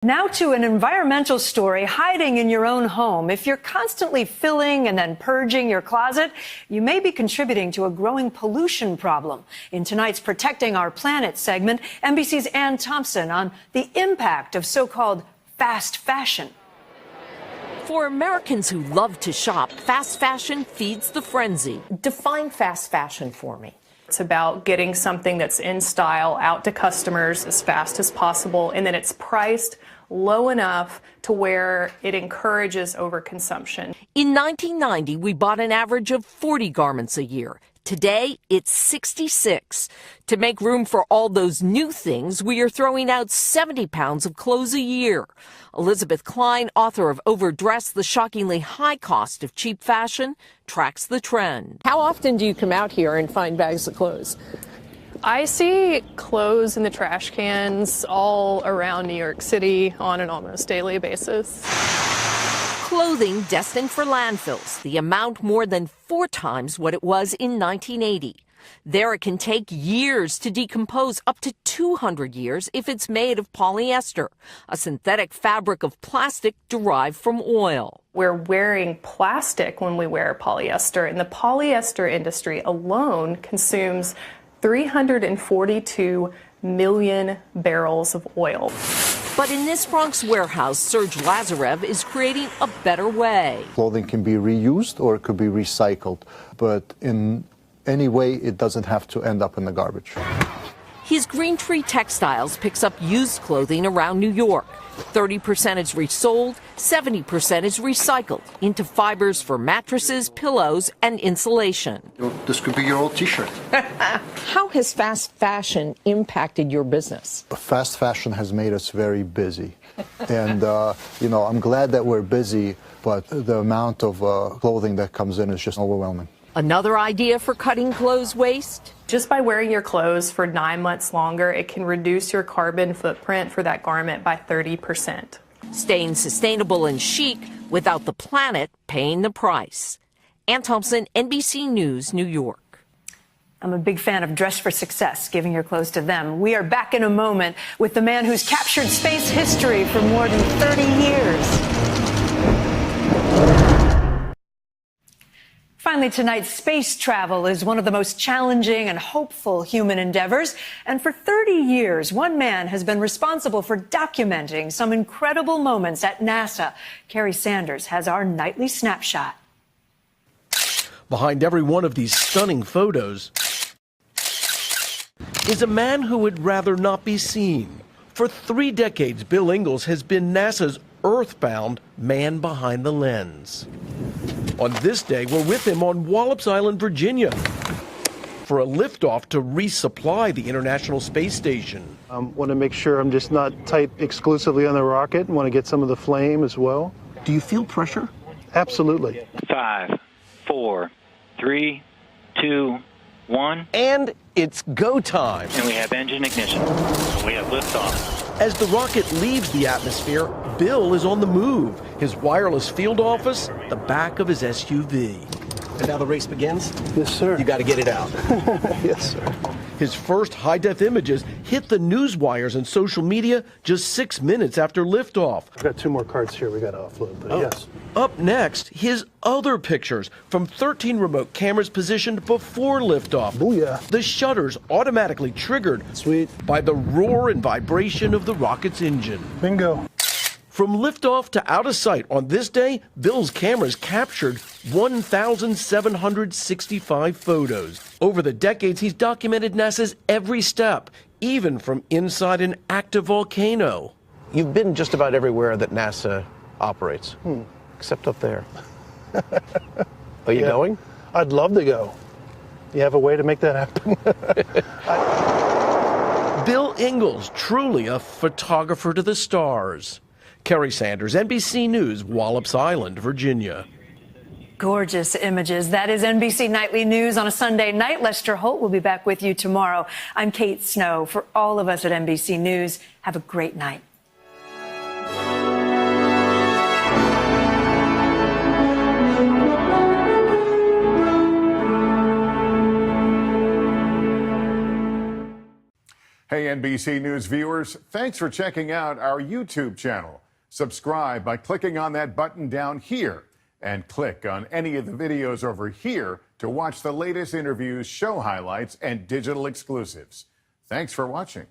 Now to an environmental story hiding in your own home. If you're constantly filling and then purging your closet, you may be contributing to a growing pollution problem. In tonight's Protecting Our Planet segment, NBC's Ann Thompson on the impact of so-called fast fashion. For Americans who love to shop, fast fashion feeds the frenzy. Define fast fashion for me. It's about getting something that's in style out to customers as fast as possible, and then it's priced low enough to where it encourages overconsumption. In 1990, we bought an average of 40 garments a year. Today, it's 66. To make room for all those new things, we are throwing out 70 pounds of clothes a year. Elizabeth Cline, author of Overdressed, The Shockingly High Cost of Cheap Fashion, tracks the trend. How often do you come out here and find bags of clothes? I see clothes in the trash cans all around New York City on an almost daily basis. Clothing destined for landfills, the amount more than 4 times what it was in 1980. There it can take years to decompose, up to 200 years if it's made of polyester, a synthetic fabric of plastic derived from oil. We're wearing plastic when we wear polyester, and the polyester industry alone consumes 342 million barrels of oil. But in this Bronx warehouse, Serge Lazarev is creating a better way. Clothing can be reused or it could be recycled, but in any way it doesn't have to end up in the garbage. His Green Tree Textiles picks up used clothing around New York. 30% is resold, 70% is recycled into fibers for mattresses, pillows, and insulation. This could be your old T-shirt. How has fast fashion impacted your business? Fast fashion has made us very busy. And, I'm glad that we're busy, but the amount of clothing that comes in is just overwhelming. Another idea for cutting clothes waste? Just by wearing your clothes for 9 months longer, it can reduce your carbon footprint for that garment by 30%. Staying sustainable and chic without the planet paying the price. Ann Thompson, NBC News, New York. I'm a big fan of Dress for Success, giving your clothes to them. We are back in a moment with the man who's captured space history for more than 30 years. Finally tonight, space travel is one of the most challenging and hopeful human endeavors. And for 30 years, one man has been responsible for documenting some incredible moments at NASA. Kerry Sanders has our nightly snapshot. Behind every one of these stunning photos is a man who would rather not be seen. For 3 decades, Bill Ingalls has been NASA's earthbound man behind the lens. On this day, we're with him on Wallops Island, Virginia, for a liftoff to resupply the International Space Station. I want to make sure I'm just not tight exclusively on the rocket and want to get some of the flame as well. Do you feel pressure? Absolutely. 5, 4, 3, 2, 1. And it's go time. And we have engine ignition. We have liftoff. As the rocket leaves the atmosphere, Bill is on the move. His wireless field office, the back of his SUV. And now the race begins? Yes, sir. You got to get it out. Yes, sir. His first high-def images hit the news wires and social media just 6 minutes after liftoff. I've got 2 more cards here we got to offload, but yes. Up next, his other pictures from 13 remote cameras positioned before liftoff. Booyah. The shutters automatically triggered. Sweet. By the roar and vibration of the rocket's engine. Bingo. From liftoff to out of sight on this day, Bill's cameras captured 1,765 photos. Over the decades, he's documented NASA's every step, even from inside an active volcano. You've been just about everywhere that NASA operates, except up there. Are you going? I'd love to go. You have a way to make that happen? Bill Ingalls, truly a photographer to the stars. Kerry Sanders, NBC News, Wallops Island, Virginia. Gorgeous images. That is NBC Nightly News on a Sunday night. Lester Holt will be back with you tomorrow. I'm Kate Snow. For all of us at NBC News, have a great night. Hey, NBC. NBC News viewers, thanks for checking out our YouTube channel. Subscribe by clicking on that button down here and click on any of the videos over here to watch the latest interviews, show highlights, and digital exclusives. Thanks for watching.